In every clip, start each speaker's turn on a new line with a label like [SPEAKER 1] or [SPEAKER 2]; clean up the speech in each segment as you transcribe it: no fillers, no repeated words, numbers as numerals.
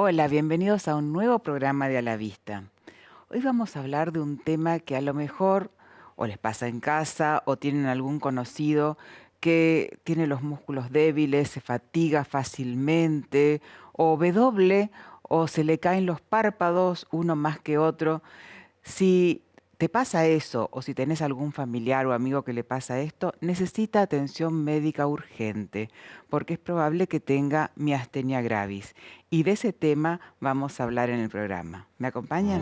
[SPEAKER 1] Hola, bienvenidos a un nuevo programa de A la Vista. Hoy vamos a hablar de un tema que a lo mejor o les pasa en casa o tienen algún conocido que tiene los músculos débiles, se fatiga fácilmente o ve doble o se le caen los párpados, uno más que otro. Si te pasa eso o si tenés algún familiar o amigo que le pasa esto, necesita atención médica urgente porque es probable que tenga miastenia gravis. Y de ese tema vamos a hablar en el programa. ¿Me acompañan?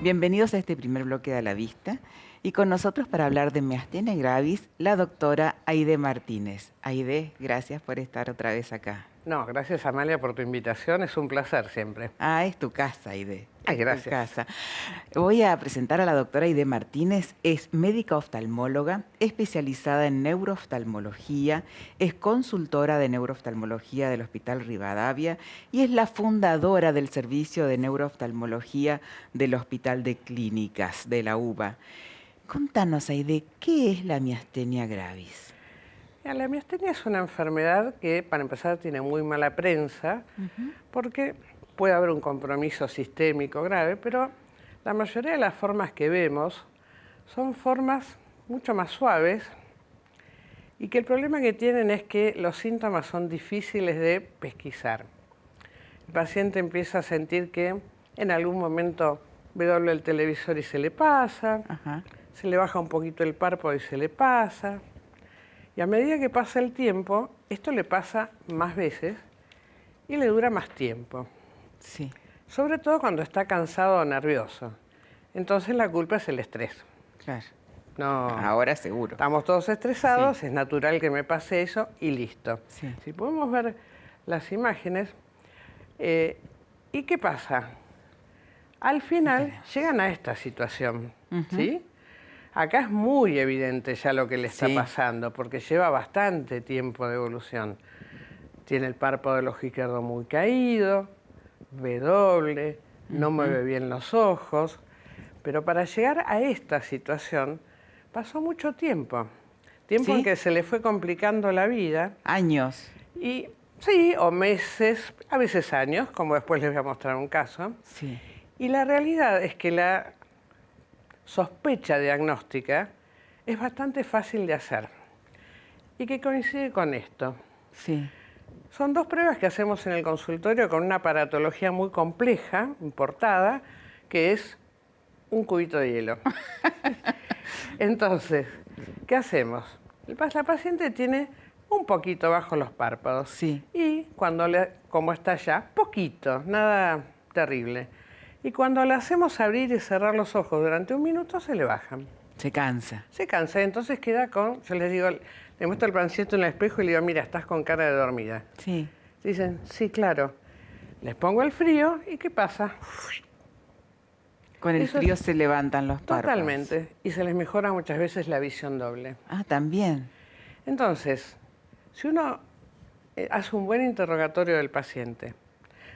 [SPEAKER 1] Bienvenidos a este primer bloque de A la Vista y con nosotros para hablar de miastenia gravis, la doctora Aide Martínez. Aide, gracias por estar otra vez acá.
[SPEAKER 2] No, gracias Amalia por tu invitación, es un placer siempre.
[SPEAKER 1] Ah, es tu casa, Aide.
[SPEAKER 2] Ay,
[SPEAKER 1] Es tu
[SPEAKER 2] gracias.
[SPEAKER 1] casa. Voy a presentar a la doctora Aide Martínez. Es médica oftalmóloga, especializada en neurooftalmología, es consultora de neurooftalmología del Hospital Rivadavia y es la fundadora del servicio de neurooftalmología del Hospital de Clínicas de la UBA. Contanos, Aide, ¿qué es la miastenia gravis?
[SPEAKER 2] La miastenia es una enfermedad que, para empezar, tiene muy mala prensa, porque puede haber un compromiso sistémico grave, pero la mayoría de las formas que vemos son formas mucho más suaves y que el problema que tienen es que los síntomas son difíciles de pesquisar. El paciente empieza a sentir que en algún momento ve doble el televisor y se le pasa, se le baja un poquito el párpado y se le pasa. Y a medida que pasa el tiempo, esto le pasa más veces y le dura más tiempo.
[SPEAKER 1] Sí.
[SPEAKER 2] Sobre todo cuando está cansado o nervioso. Entonces la culpa es el estrés.
[SPEAKER 1] Claro.
[SPEAKER 2] No,
[SPEAKER 1] Ahora seguro.
[SPEAKER 2] estamos todos estresados,
[SPEAKER 1] Sí.
[SPEAKER 2] es natural que me pase eso y listo.
[SPEAKER 1] Sí.
[SPEAKER 2] Si podemos ver las imágenes, ¿y qué pasa? Al final llegan a esta situación, ¿sí? Acá es muy evidente ya lo que le está pasando, porque lleva bastante tiempo de evolución. Tiene el párpado del ojo izquierdo muy caído, ve doble, no mueve bien los ojos, pero para llegar a esta situación pasó mucho tiempo. Tiempo en que se le fue complicando la vida.
[SPEAKER 1] Años.
[SPEAKER 2] Y sí, o meses, a veces años, como después les voy a mostrar un caso.
[SPEAKER 1] Sí.
[SPEAKER 2] Y la realidad es que la sospecha diagnóstica es bastante fácil de hacer y que coincide con esto.
[SPEAKER 1] Sí.
[SPEAKER 2] Son dos pruebas que hacemos en el consultorio con una aparatología muy compleja, importada, que es un cubito de hielo. Entonces, ¿qué hacemos? La paciente tiene un poquito bajo los párpados.
[SPEAKER 1] Sí.
[SPEAKER 2] Y como está ya, poquito, nada terrible. Y cuando le hacemos abrir y cerrar los ojos durante un minuto, se le bajan.
[SPEAKER 1] Se cansa.
[SPEAKER 2] Se cansa, entonces queda con, yo les digo, le muestro al paciente en el espejo y le digo, mira, estás con cara de dormida.
[SPEAKER 1] Sí.
[SPEAKER 2] Dicen, sí, claro. Les pongo el frío y ¿qué pasa?
[SPEAKER 1] Con el
[SPEAKER 2] Eso
[SPEAKER 1] frío se levantan los párpados.
[SPEAKER 2] Totalmente. Y se les mejora muchas veces la visión doble.
[SPEAKER 1] Ah, también.
[SPEAKER 2] Entonces, si uno hace un buen interrogatorio del paciente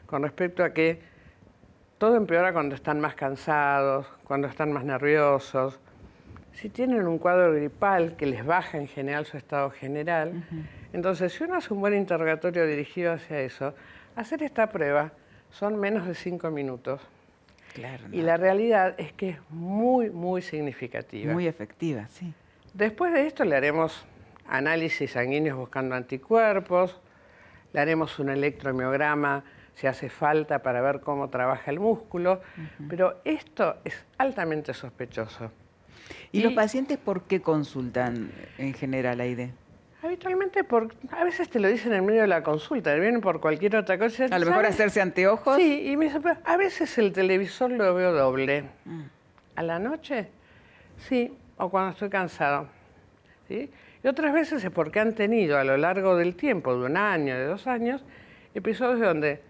[SPEAKER 2] con respecto a que todo empeora cuando están más cansados, cuando están más nerviosos, si tienen un cuadro gripal que les baja en general su estado general, entonces si uno hace un buen interrogatorio dirigido hacia eso, hacer esta prueba son menos de 5 minutos.
[SPEAKER 1] Claro.
[SPEAKER 2] Y la realidad es que es muy, muy significativa.
[SPEAKER 1] Muy efectiva, sí.
[SPEAKER 2] Después de esto le haremos análisis sanguíneos buscando anticuerpos, le haremos un electromiograma si hace falta para ver cómo trabaja el músculo, pero esto es altamente sospechoso.
[SPEAKER 1] ¿Y los pacientes por qué consultan en general, Aide?
[SPEAKER 2] Habitualmente, a veces te lo dicen en medio de la consulta, vienen por cualquier otra cosa.
[SPEAKER 1] A lo mejor hacerse anteojos.
[SPEAKER 2] Sí, y me dice, pero a veces el televisor lo veo doble. ¿A la noche? Sí, o cuando estoy cansado. ¿Sí? Y otras veces es porque han tenido a lo largo del tiempo, de un año, de 2 años, episodios donde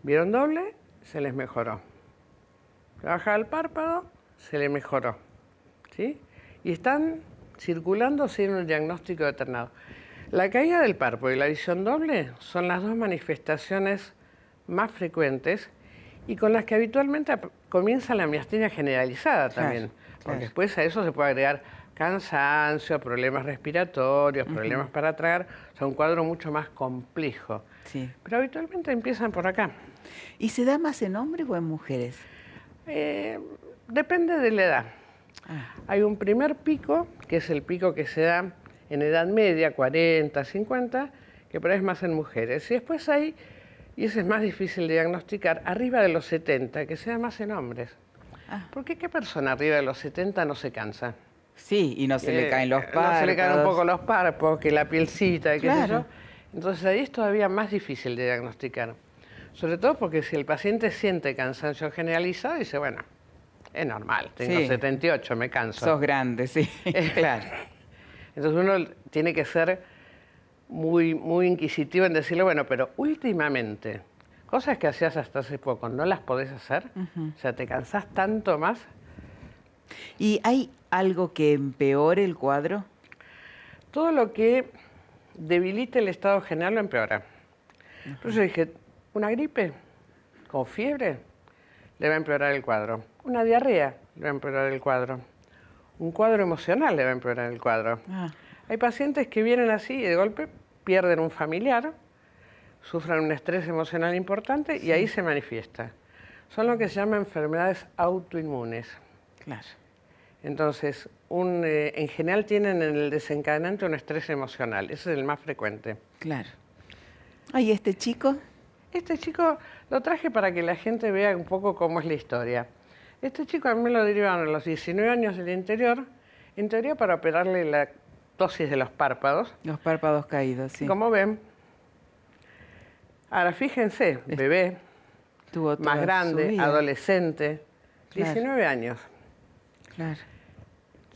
[SPEAKER 2] vieron doble, se les mejoró. Baja el párpado, se les mejoró. ¿Sí? Y están circulando sin un diagnóstico determinado. La caída del párpado y la visión doble son las dos manifestaciones más frecuentes y con las que habitualmente comienza la miastenia generalizada también. Porque después a eso se puede agregar cansancio, problemas respiratorios, problemas para tragar, o sea, un cuadro mucho más complejo.
[SPEAKER 1] Sí.
[SPEAKER 2] Pero habitualmente empiezan por acá.
[SPEAKER 1] ¿Y se da más en hombres o en mujeres?
[SPEAKER 2] Depende de la edad.
[SPEAKER 1] Ah,
[SPEAKER 2] Hay un primer pico, que es el pico que se da en edad media, 40, 50, que por ahí es más en mujeres. Y después hay, y ese es más difícil de diagnosticar, arriba de los 70, que se da más en hombres.
[SPEAKER 1] ah.
[SPEAKER 2] ¿Por qué persona arriba de los 70 no se cansa?
[SPEAKER 1] Sí, y no se le caen los párpados.
[SPEAKER 2] No se le caen un poco los párpados, que la pielcita, qué sé
[SPEAKER 1] Claro.
[SPEAKER 2] yo. Entonces ahí es todavía más difícil de diagnosticar. Sobre todo porque si el paciente siente cansancio generalizado, dice, bueno, es normal, tengo
[SPEAKER 1] Sí.
[SPEAKER 2] 78, me canso.
[SPEAKER 1] Sos grande, sí, claro.
[SPEAKER 2] Entonces uno tiene que ser muy, muy inquisitivo en decirle, bueno, pero últimamente, cosas que hacías hasta hace poco, ¿no las podés hacer? O sea, ¿te cansás tanto más?
[SPEAKER 1] ¿Y hay algo que empeore el cuadro?
[SPEAKER 2] Todo lo que debilite el estado general lo empeora. Por eso dije, una gripe con fiebre le va a empeorar el cuadro. Una diarrea le va a empeorar el cuadro. Un cuadro emocional le va a empeorar el cuadro.
[SPEAKER 1] Ah,
[SPEAKER 2] Hay pacientes que vienen así y de golpe pierden un familiar, sufren un estrés emocional importante y ahí se manifiesta. Son lo que se llama enfermedades autoinmunes.
[SPEAKER 1] claro.
[SPEAKER 2] Entonces, en general tienen en el desencadenante un estrés emocional. Ese es el más frecuente.
[SPEAKER 1] Claro. Ay, ¿este chico?
[SPEAKER 2] Este chico lo traje para que la gente vea un poco cómo es la historia. Este chico a mí me lo derivaron a los 19 años del interior, en teoría para operarle la ptosis de los párpados.
[SPEAKER 1] Los párpados caídos, sí.
[SPEAKER 2] Como ven, ahora fíjense, bebé,
[SPEAKER 1] Tuvo toda
[SPEAKER 2] más
[SPEAKER 1] su
[SPEAKER 2] grande,
[SPEAKER 1] vida.
[SPEAKER 2] adolescente,
[SPEAKER 1] Claro.
[SPEAKER 2] 19 años.
[SPEAKER 1] Claro.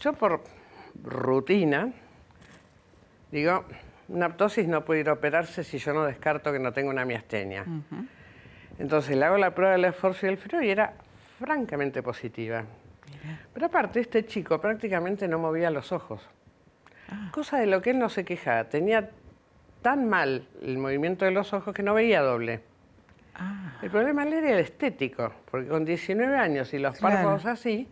[SPEAKER 2] Yo por rutina digo, una ptosis no puede ir a operarse si yo no descarto que no tengo una miastenia.
[SPEAKER 1] Ujú.
[SPEAKER 2] Entonces le hago la prueba del esfuerzo y el frío y era francamente positiva.
[SPEAKER 1] Mirá.
[SPEAKER 2] Pero aparte, este chico prácticamente no movía los ojos. Cosa de lo que él no se quejaba. Tenía tan mal el movimiento de los ojos que no veía doble.
[SPEAKER 1] Ah,
[SPEAKER 2] El problema era el estético, porque con 19 años y los
[SPEAKER 1] Claro.
[SPEAKER 2] párpados así,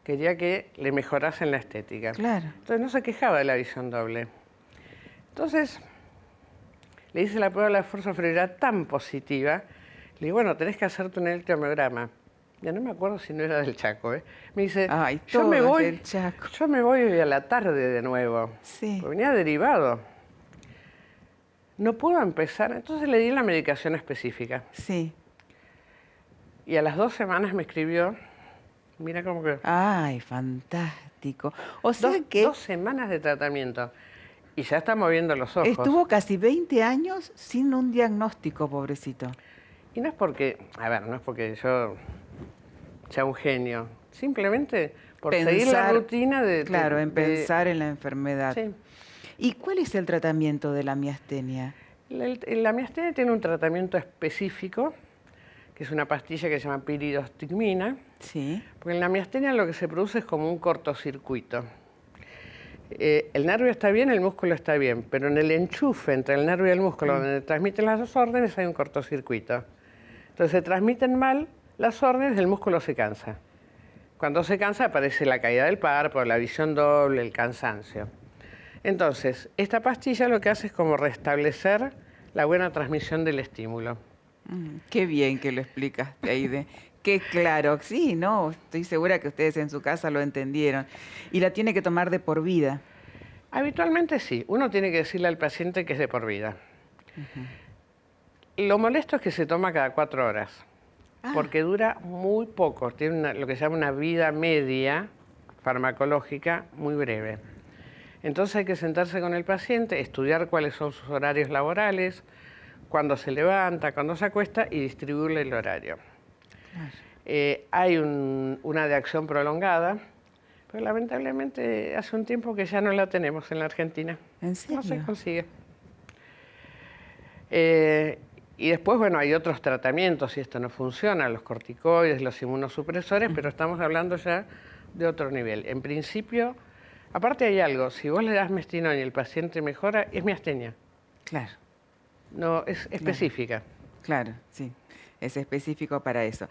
[SPEAKER 2] quería que le mejorasen la estética.
[SPEAKER 1] claro.
[SPEAKER 2] Entonces no se quejaba de la visión doble. Entonces, le hice la prueba del esfuerzo frío, era tan positiva. Le digo, bueno, tenés que hacerte un electromiograma. Ya no me acuerdo si no era del Chaco, ¿eh? Me dice,
[SPEAKER 1] Ay,
[SPEAKER 2] yo me
[SPEAKER 1] todo es
[SPEAKER 2] voy,
[SPEAKER 1] del Chaco.
[SPEAKER 2] yo me voy hoy a la tarde de nuevo.
[SPEAKER 1] Sí.
[SPEAKER 2] Porque venía derivado. No puedo empezar. Entonces le di la medicación específica.
[SPEAKER 1] Sí.
[SPEAKER 2] Y a las 2 semanas me escribió, mira cómo que...
[SPEAKER 1] Ay, fantástico. O sea que
[SPEAKER 2] 2 semanas de tratamiento. Y ya está moviendo los ojos.
[SPEAKER 1] estuvo casi 20 años sin un diagnóstico, pobrecito.
[SPEAKER 2] Y no es porque, a ver, no es porque yo sea un genio. Simplemente por seguir la rutina de...
[SPEAKER 1] Claro, en pensar en la enfermedad.
[SPEAKER 2] Sí.
[SPEAKER 1] ¿Y cuál es el tratamiento de la miastenia?
[SPEAKER 2] La miastenia tiene un tratamiento específico, que es una pastilla que se llama piridostigmina,
[SPEAKER 1] Sí.
[SPEAKER 2] porque en la miastenia lo que se produce es como un cortocircuito. El nervio está bien, el músculo está bien, pero en el enchufe entre el nervio y el músculo, donde transmiten las dos órdenes, hay un cortocircuito. Entonces se transmiten mal las órdenes, el músculo se cansa. Cuando se cansa aparece la caída del párpado, la visión doble, el cansancio. Entonces, esta pastilla lo que hace es como restablecer la buena transmisión del estímulo.
[SPEAKER 1] Qué bien que lo explicaste, Aide. Qué claro. Sí, no, estoy segura que ustedes en su casa lo entendieron. Y la tiene que tomar de por vida.
[SPEAKER 2] Habitualmente sí, uno tiene que decirle al paciente que es de por vida. Lo molesto es que se toma cada 4 horas, porque dura muy poco, tiene lo que se llama una vida media farmacológica muy breve. Entonces hay que sentarse con el paciente, estudiar cuáles son sus horarios laborales, cuándo se levanta, cuándo se acuesta y distribuirle el horario. Hay una de acción prolongada, pero lamentablemente hace un tiempo que ya no la tenemos en la Argentina.
[SPEAKER 1] ¿En serio?
[SPEAKER 2] No se consigue. Y después, bueno, hay otros tratamientos si esto no funciona, los corticoides, los inmunosupresores, pero estamos hablando ya de otro nivel. En principio, aparte hay algo, si vos le das mestinón y el paciente mejora, es miastenia.
[SPEAKER 1] Claro,
[SPEAKER 2] No, es específica.
[SPEAKER 1] claro, sí. Es específico para eso.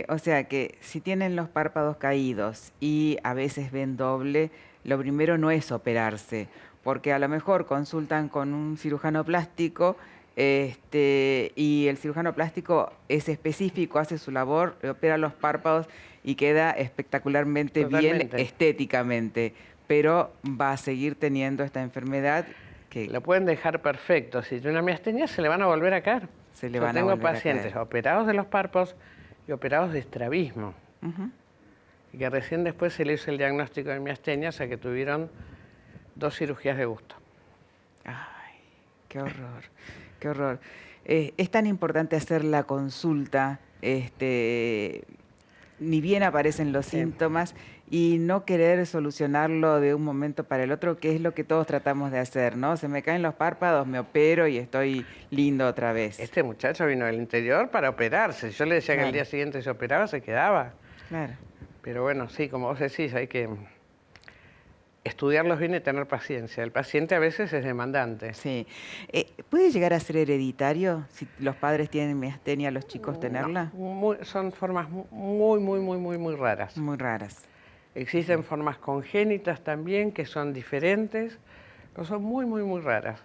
[SPEAKER 1] O sea que si tienen los párpados caídos y a veces ven doble, lo primero no es operarse, porque a lo mejor consultan con un cirujano plástico y el cirujano plástico es específico, hace su labor, le opera los párpados y queda espectacularmente bien
[SPEAKER 2] Totalmente.
[SPEAKER 1] estéticamente, pero va a seguir teniendo esta enfermedad que
[SPEAKER 2] Lo pueden dejar perfecto. Si tiene una miastenia, se le van a volver a caer.
[SPEAKER 1] se le
[SPEAKER 2] Yo
[SPEAKER 1] van a
[SPEAKER 2] tengo
[SPEAKER 1] volver a
[SPEAKER 2] pacientes
[SPEAKER 1] caer.
[SPEAKER 2] operados de los párpados y operados de estrabismo.
[SPEAKER 1] Ujú.
[SPEAKER 2] Y que recién después se le hizo el diagnóstico de miastenia, o sea que tuvieron 2 cirugías de gusto.
[SPEAKER 1] Ay, qué horror, qué horror. Es tan importante hacer la consulta, ni bien aparecen los
[SPEAKER 2] Sí.
[SPEAKER 1] síntomas y no querer solucionarlo de un momento para el otro, que es lo que todos tratamos de hacer, ¿no? Se me caen los párpados, me opero y estoy lindo otra vez.
[SPEAKER 2] Este muchacho vino del interior para operarse. Yo le decía que al
[SPEAKER 1] Claro.
[SPEAKER 2] día siguiente se operaba, se quedaba.
[SPEAKER 1] Claro.
[SPEAKER 2] Pero bueno, sí, como vos decís, hay que estudiarlos bien y tener paciencia. El paciente a veces es demandante.
[SPEAKER 1] Sí. ¿Puede llegar a ser hereditario si los padres tienen miastenia, los chicos tenerla?
[SPEAKER 2] Son formas muy raras.
[SPEAKER 1] Muy raras.
[SPEAKER 2] Existen formas congénitas también que son diferentes, pero son muy raras.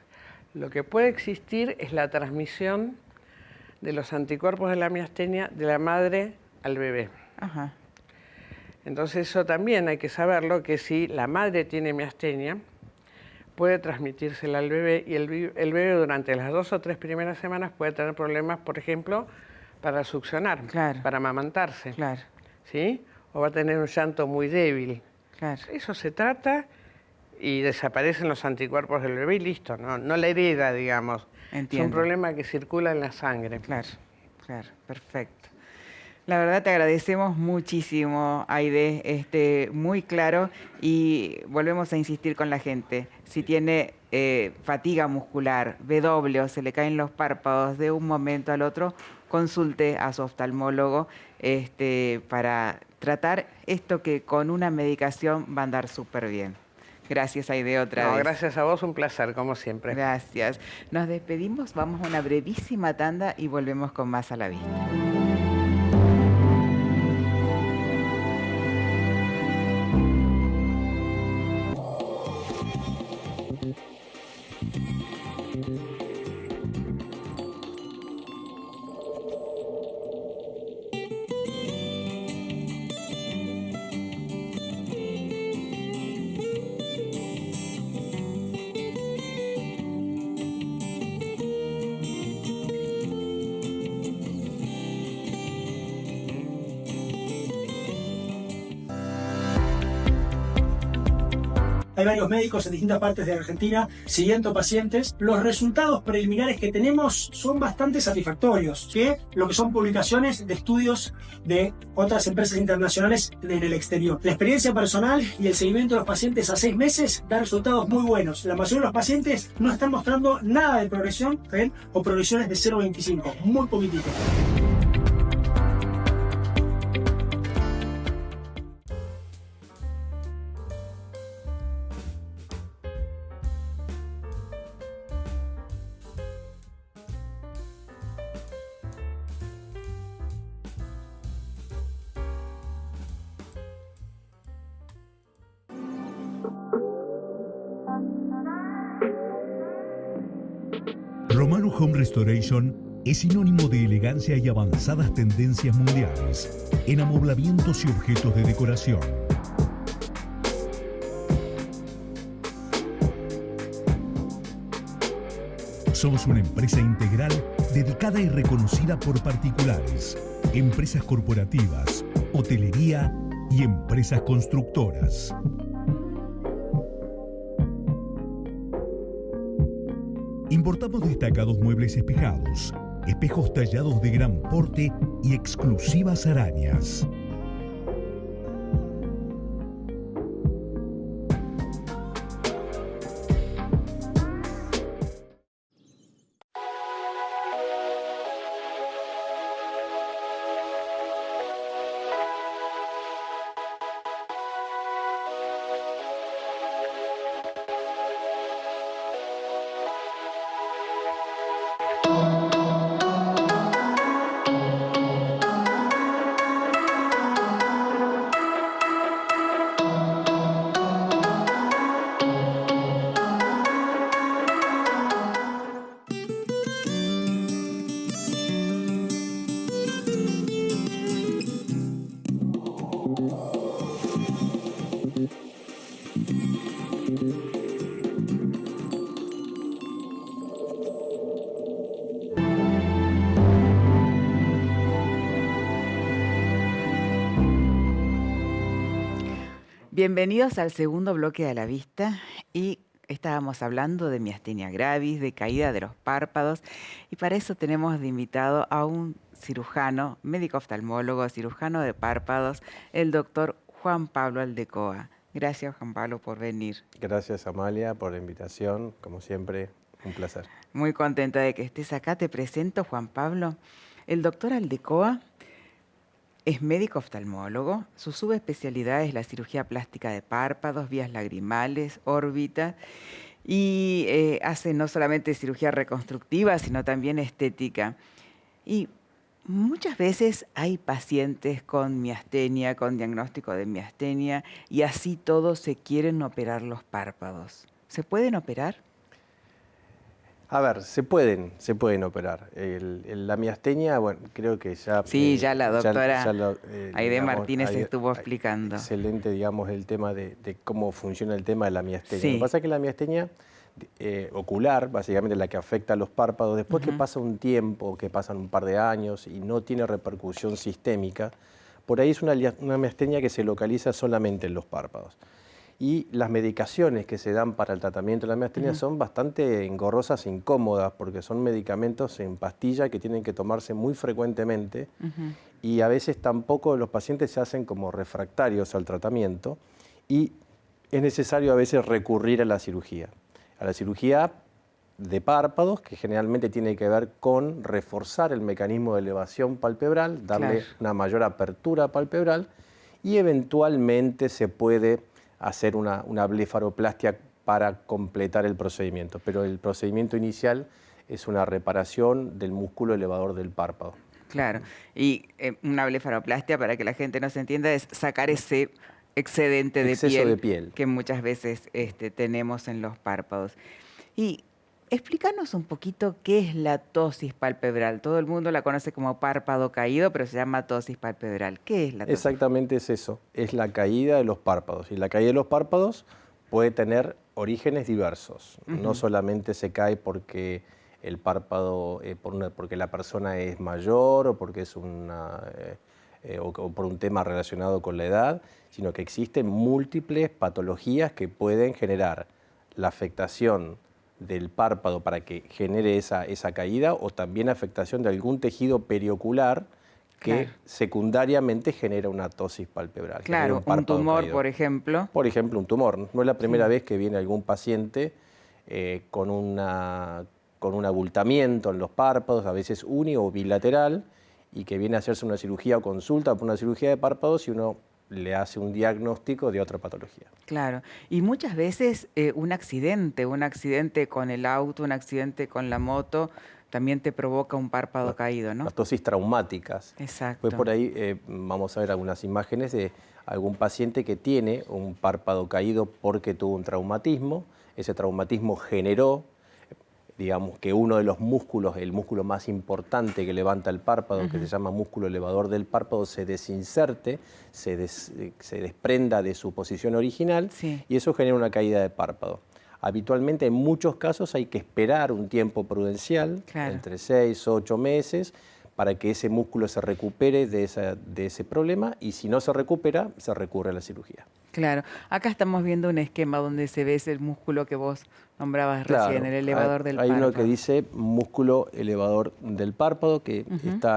[SPEAKER 2] Lo que puede existir es la transmisión de los anticuerpos de la miastenia de la madre al bebé.
[SPEAKER 1] Ajá.
[SPEAKER 2] Entonces eso también hay que saberlo, que si la madre tiene miastenia, puede transmitírsela al bebé y el bebé durante las 2 o 3 primeras semanas puede tener problemas, por ejemplo, para succionar,
[SPEAKER 1] Claro.
[SPEAKER 2] para amamantarse,
[SPEAKER 1] Claro,
[SPEAKER 2] ¿sí? O va a tener un llanto muy débil.
[SPEAKER 1] claro.
[SPEAKER 2] Eso se trata y desaparecen los anticuerpos del bebé y listo, no la hereda, digamos. Es
[SPEAKER 1] Entiendo.
[SPEAKER 2] un problema que circula en la sangre.
[SPEAKER 1] Claro, claro, perfecto. La verdad te agradecemos muchísimo, Aide, muy claro y volvemos a insistir con la gente. Si tiene fatiga muscular, W, se le caen los párpados de un momento al otro, consulte a su oftalmólogo para tratar esto que con una medicación va a andar súper bien. Gracias, Aide, otra
[SPEAKER 2] No,
[SPEAKER 1] vez.
[SPEAKER 2] gracias a vos, un placer, como siempre.
[SPEAKER 1] Gracias. Nos despedimos, vamos a una brevísima tanda y volvemos con más a la vista.
[SPEAKER 3] Hay varios médicos en distintas partes de Argentina siguiendo pacientes. Los resultados preliminares que tenemos son bastante satisfactorios, que lo que son publicaciones de estudios de otras empresas internacionales en el exterior. La experiencia personal y el seguimiento de los pacientes a 6 meses da resultados muy buenos. La mayoría de los pacientes no están mostrando nada de progresión, ¿ven? O progresiones de 0,25, muy poquitito.
[SPEAKER 4] Romano Home Restoration es sinónimo de elegancia y avanzadas tendencias mundiales en amoblamientos y objetos de decoración. Somos una empresa integral dedicada y reconocida por particulares, empresas corporativas, hotelería y empresas constructoras. Importamos destacados muebles espejados, espejos tallados de gran porte y exclusivas arañas.
[SPEAKER 1] Bienvenidos al segundo bloque de A la Vista y estábamos hablando de miastenia gravis, de caída de los párpados y para eso tenemos de invitado a un cirujano, médico oftalmólogo, cirujano de párpados, el doctor Juan Pablo Aldecoa. Gracias, Juan Pablo, por venir.
[SPEAKER 5] Gracias, Amalia, por la invitación. Como siempre, un placer.
[SPEAKER 1] Muy contenta de que estés acá. Te presento, Juan Pablo. El doctor Aldecoa es médico oftalmólogo. Su subespecialidad es la cirugía plástica de párpados, vías lagrimales, órbita. Y hace no solamente cirugía reconstructiva, sino también estética. Y muchas veces hay pacientes con miastenia, con diagnóstico de miastenia, y así todos se quieren operar los párpados. ¿Se pueden operar?
[SPEAKER 5] A ver, se pueden operar. La miastenia, bueno, creo que ya...
[SPEAKER 1] Sí, ya la doctora Aide
[SPEAKER 5] digamos,
[SPEAKER 1] Martínez estuvo explicando.
[SPEAKER 5] Excelente, digamos, el tema de cómo funciona el tema de la miastenia.
[SPEAKER 1] Sí.
[SPEAKER 5] Lo que pasa es que la miastenia ocular, básicamente la que afecta a los párpados, después que pasa un tiempo, que pasan un par de años y no tiene repercusión sistémica, por ahí es una miastenia que se localiza solamente en los párpados. Y las medicaciones que se dan para el tratamiento de la miastenia son bastante engorrosas e incómodas porque son medicamentos en pastilla que tienen que tomarse muy frecuentemente y a veces tampoco los pacientes se hacen como refractarios al tratamiento y es necesario a veces recurrir a la cirugía de párpados, que generalmente tiene que ver con reforzar el mecanismo de elevación palpebral, darle una mayor apertura palpebral y eventualmente se puede hacer una blefaroplastia para completar el procedimiento. Pero el procedimiento inicial es una reparación del músculo elevador del párpado.
[SPEAKER 1] Claro, y una blefaroplastia, para que la gente no se entienda, es sacar ese excedente de piel que muchas veces tenemos en los párpados. Y explícanos un poquito qué es la ptosis palpebral. Todo el mundo la conoce como párpado caído, pero se llama ptosis palpebral. ¿Qué es la ptosis?
[SPEAKER 5] Exactamente es eso, es la caída de los párpados. Y la caída de los párpados puede tener orígenes diversos. No solamente se cae porque el párpado, porque la persona es mayor o porque es o por un tema relacionado con la edad, sino que existen múltiples patologías que pueden generar la afectación del párpado para que genere esa caída o también afectación de algún tejido periocular que secundariamente genera una ptosis palpebral.
[SPEAKER 1] Claro, un tumor, caído. Por ejemplo.
[SPEAKER 5] Por ejemplo, un tumor. No es la primera vez que viene algún paciente con un abultamiento en los párpados, a veces uni o bilateral, y que viene a hacerse una cirugía o consulta por una cirugía de párpados y uno le hace un diagnóstico de otra patología.
[SPEAKER 1] Claro, y muchas veces un accidente con el auto, un accidente con la moto, también te provoca un párpado caído, ¿no?
[SPEAKER 5] Las ptosis traumáticas.
[SPEAKER 1] Exacto.
[SPEAKER 5] Pues por ahí vamos a ver algunas imágenes de algún paciente que tiene un párpado caído porque tuvo un traumatismo. Ese traumatismo generó, digamos, que uno de los músculos, el músculo más importante que levanta el párpado, que se llama músculo elevador del párpado, se desinserte, se desprenda de su posición original y eso genera una caída de párpado. Habitualmente, en muchos casos, hay que esperar un tiempo prudencial, entre 6 o 8 meses, para que ese músculo se recupere de ese problema y si no se recupera, se recurre a la cirugía.
[SPEAKER 1] Claro. Acá estamos viendo un esquema donde se ve ese músculo que vos nombrabas recién, el elevador del párpado.
[SPEAKER 5] Hay uno que dice músculo elevador del párpado, que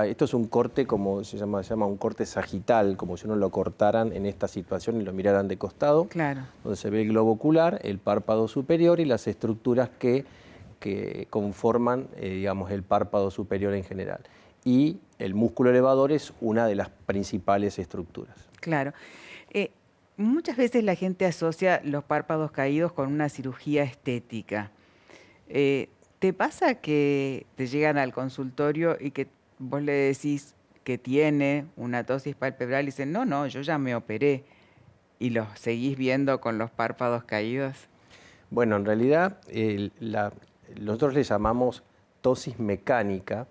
[SPEAKER 5] esto es un corte, como se llama un corte sagital, como si uno lo cortaran en esta situación y lo miraran de costado, donde se ve el globo ocular, el párpado superior y las estructuras que conforman digamos, el párpado superior en general. Y el músculo elevador es una de las principales estructuras.
[SPEAKER 1] Claro. Muchas veces la gente asocia los párpados caídos con una cirugía estética. ¿Te pasa que te llegan al consultorio y que vos le decís que tiene una ptosis palpebral y dicen, no, yo ya me operé, y los seguís viendo con los párpados caídos?
[SPEAKER 5] Bueno, en realidad nosotros le llamamos ptosis mecánica,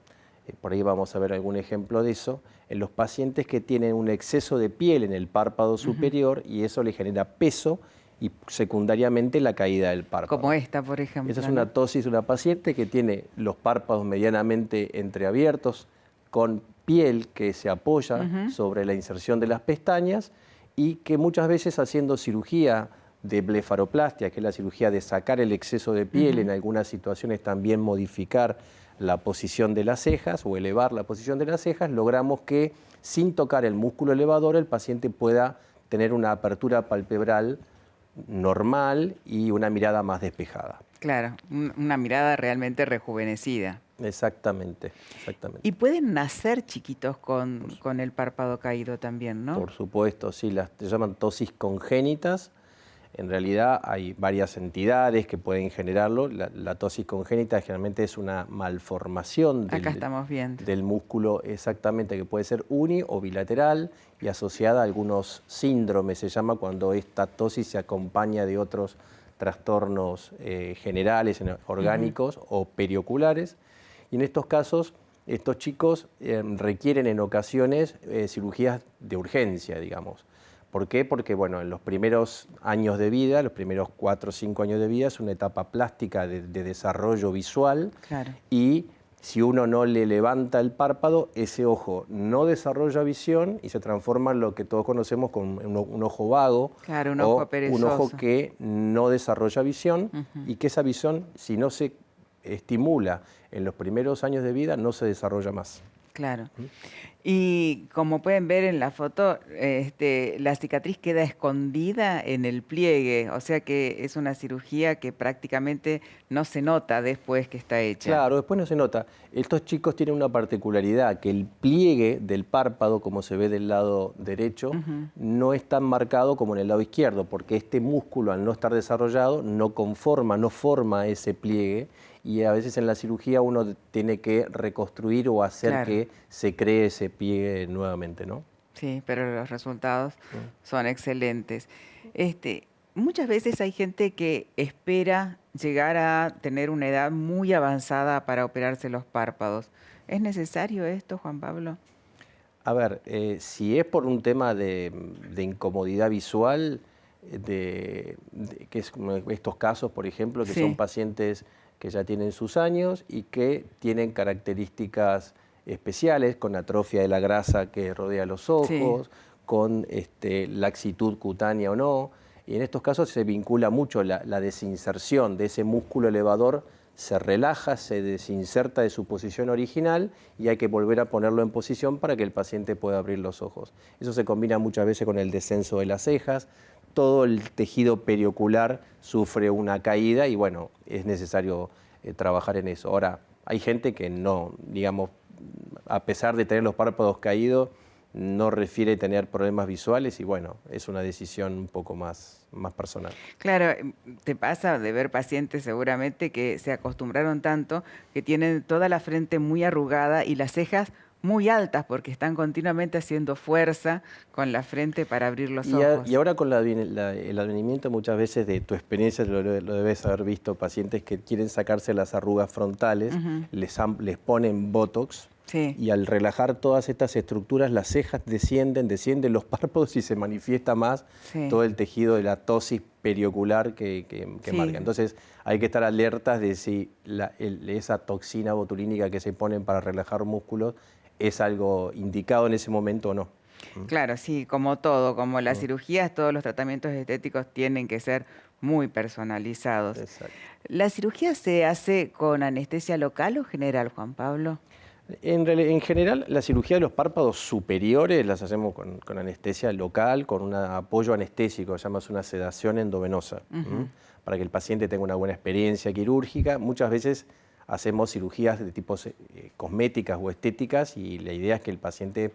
[SPEAKER 5] por ahí vamos a ver algún ejemplo de eso, en los pacientes que tienen un exceso de piel en el párpado superior y eso le genera peso y secundariamente la caída del párpado.
[SPEAKER 1] Como esta, por ejemplo.
[SPEAKER 5] Esa es una ptosis de una paciente que tiene los párpados medianamente entreabiertos con piel que se apoya sobre la inserción de las pestañas y que muchas veces haciendo cirugía de blefaroplastia, que es la cirugía de sacar el exceso de piel, en algunas situaciones también modificar la posición de las cejas o elevar la posición de las cejas, logramos que sin tocar el músculo elevador el paciente pueda tener una apertura palpebral normal y una mirada más despejada.
[SPEAKER 1] Claro, una mirada realmente rejuvenecida.
[SPEAKER 5] Exactamente, exactamente.
[SPEAKER 1] Y pueden nacer chiquitos con el párpado caído también, ¿no?
[SPEAKER 5] Por supuesto, sí, se llaman tosis congénitas. En realidad hay varias entidades que pueden generarlo. La tosis congénita generalmente es una malformación
[SPEAKER 1] Acá estamos viendo.
[SPEAKER 5] del músculo, exactamente, que puede ser uni o bilateral y asociada a algunos síndromes, se llama cuando esta tosis se acompaña de otros trastornos generales, orgánicos o perioculares. Y en estos casos, estos chicos requieren en ocasiones cirugías de urgencia, digamos. ¿Por qué? Porque bueno, en los primeros años de vida, los primeros 4 o 5 años de vida, es una etapa plástica de desarrollo visual.
[SPEAKER 1] Claro.
[SPEAKER 5] Y si uno no le levanta el párpado, ese ojo no desarrolla visión y se transforma en lo que todos conocemos como un ojo vago.
[SPEAKER 1] Claro, un
[SPEAKER 5] o
[SPEAKER 1] ojo perezoso.
[SPEAKER 5] un ojo que no desarrolla visión y que esa visión, si no se estimula en los primeros años de vida, no se desarrolla más.
[SPEAKER 1] Claro. Y como pueden ver en la foto, la cicatriz queda escondida en el pliegue, o sea que es una cirugía que prácticamente no se nota después que está hecha.
[SPEAKER 5] Claro, después no se nota. Estos chicos tienen una particularidad, que el pliegue del párpado, como se ve del lado derecho, no es tan marcado como en el lado izquierdo, porque este músculo, al no estar desarrollado, no forma ese pliegue, y a veces en la cirugía uno tiene que reconstruir o hacer que se cree ese pliegue nuevamente, ¿no?
[SPEAKER 1] Sí, pero los resultados son excelentes. Muchas veces hay gente que espera llegar a tener una edad muy avanzada para operarse los párpados. ¿Es necesario esto, Juan Pablo?
[SPEAKER 5] A ver, si es por un tema de incomodidad visual, que es como estos casos, por ejemplo, que son pacientes que ya tienen sus años y que tienen características especiales, con atrofia de la grasa que rodea los ojos, con laxitud cutánea o no. Y en estos casos se vincula mucho la desinserción de ese músculo elevador, se relaja, se desinserta de su posición original y hay que volver a ponerlo en posición para que el paciente pueda abrir los ojos. Eso se combina muchas veces con el descenso de las cejas. Todo el tejido periocular sufre una caída y bueno, es necesario trabajar en eso. Ahora, hay gente que no, digamos, a pesar de tener los párpados caídos, no refiere tener problemas visuales y bueno, es una decisión un poco más personal.
[SPEAKER 1] Claro, te pasa de ver pacientes seguramente que se acostumbraron tanto que tienen toda la frente muy arrugada y las cejas muy altas porque están continuamente haciendo fuerza con la frente para abrir los ojos.
[SPEAKER 5] Y ahora con el advenimiento muchas veces de tu experiencia, lo debes haber visto, pacientes que quieren sacarse las arrugas frontales, les ponen Botox y al relajar todas estas estructuras las cejas descienden los párpados y se manifiesta más todo el tejido de la tosis periocular que marca. Entonces hay que estar alertas de si esa toxina botulínica que se ponen para relajar músculos es algo indicado en ese momento o no.
[SPEAKER 1] Claro, sí, como todo, como las cirugías, todos los tratamientos estéticos tienen que ser muy personalizados.
[SPEAKER 5] Exacto.
[SPEAKER 1] ¿La cirugía se hace con anestesia local o general, Juan Pablo?
[SPEAKER 5] En general, la cirugía de los párpados superiores las hacemos con anestesia local, con un apoyo anestésico, llamamos una sedación endovenosa, para que el paciente tenga una buena experiencia quirúrgica. Muchas veces hacemos cirugías de tipo cosméticas o estéticas y la idea es que el paciente,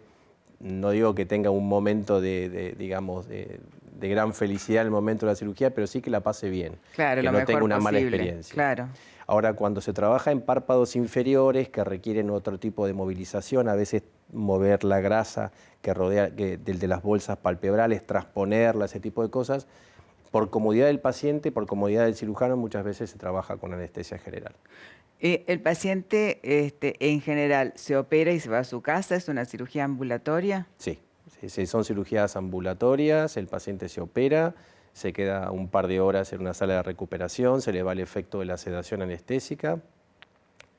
[SPEAKER 5] no digo que tenga un momento digamos, de gran felicidad en el momento de la cirugía, pero sí que la pase bien,
[SPEAKER 1] claro,
[SPEAKER 5] que no tenga una mala experiencia.
[SPEAKER 1] Claro.
[SPEAKER 5] Ahora, cuando se trabaja en párpados inferiores que requieren otro tipo de movilización, a veces mover la grasa que rodea de las bolsas palpebrales, transponerla, ese tipo de cosas, por comodidad del paciente, por comodidad del cirujano, muchas veces se trabaja con anestesia general.
[SPEAKER 1] ¿El paciente en general se opera y se va a su casa? ¿Es una cirugía ambulatoria?
[SPEAKER 5] Sí, son cirugías ambulatorias, el paciente se opera, se queda un par de horas en una sala de recuperación, se le va el efecto de la sedación anestésica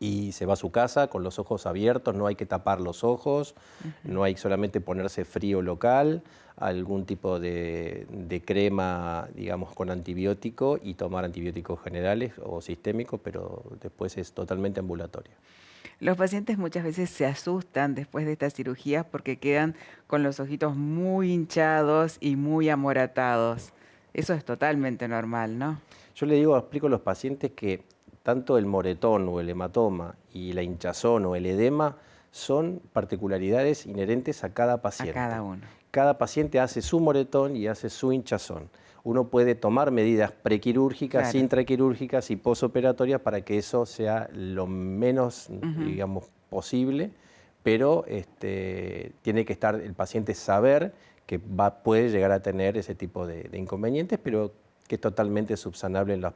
[SPEAKER 5] y se va a su casa con los ojos abiertos, no hay que tapar los ojos, no hay solamente ponerse frío local, algún tipo de crema, digamos, con antibiótico y tomar antibióticos generales o sistémicos, pero después es totalmente ambulatorio.
[SPEAKER 1] Los pacientes muchas veces se asustan después de estas cirugías porque quedan con los ojitos muy hinchados y muy amoratados. Eso es totalmente normal, ¿no?
[SPEAKER 5] Yo le explico a los pacientes que tanto el moretón o el hematoma y la hinchazón o el edema son particularidades inherentes a cada paciente.
[SPEAKER 1] A cada uno.
[SPEAKER 5] Cada paciente hace su moretón y hace su hinchazón. Uno puede tomar medidas prequirúrgicas,
[SPEAKER 1] Claro.
[SPEAKER 5] intraquirúrgicas y posoperatorias para que eso sea lo menos, digamos, posible, pero tiene que estar el paciente saber que puede llegar a tener ese tipo de inconvenientes, pero que es totalmente subsanable en las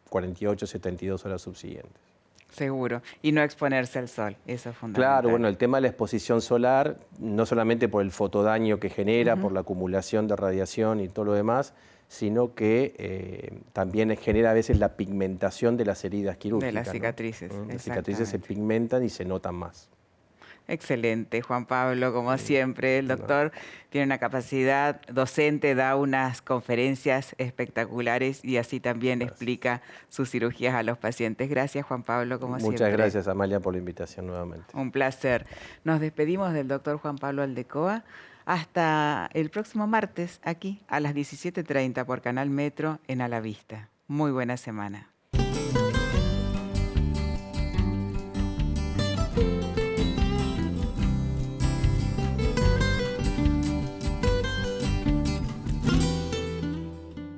[SPEAKER 5] 48, 72 horas subsiguientes.
[SPEAKER 1] Seguro. Y no exponerse al sol, eso es fundamental.
[SPEAKER 5] Claro, bueno, el tema de la exposición solar, no solamente por el fotodaño que genera, por la acumulación de radiación y todo lo demás, sino que también genera a veces la pigmentación de las heridas quirúrgicas.
[SPEAKER 1] De las cicatrices,
[SPEAKER 5] ¿no? Las cicatrices se
[SPEAKER 1] exactamente.
[SPEAKER 5] pigmentan y se notan más.
[SPEAKER 1] Excelente, Juan Pablo, como siempre. El doctor tiene una capacidad docente, da unas conferencias espectaculares y así también explica sus cirugías a los pacientes. Gracias, Juan Pablo, como siempre.
[SPEAKER 5] Muchas gracias, Amalia, por la invitación nuevamente.
[SPEAKER 1] Un placer. Nos despedimos del doctor Juan Pablo Aldecoa. Hasta el próximo martes, aquí a las 17:30 por Canal Metro en A la Vista. Muy buena semana.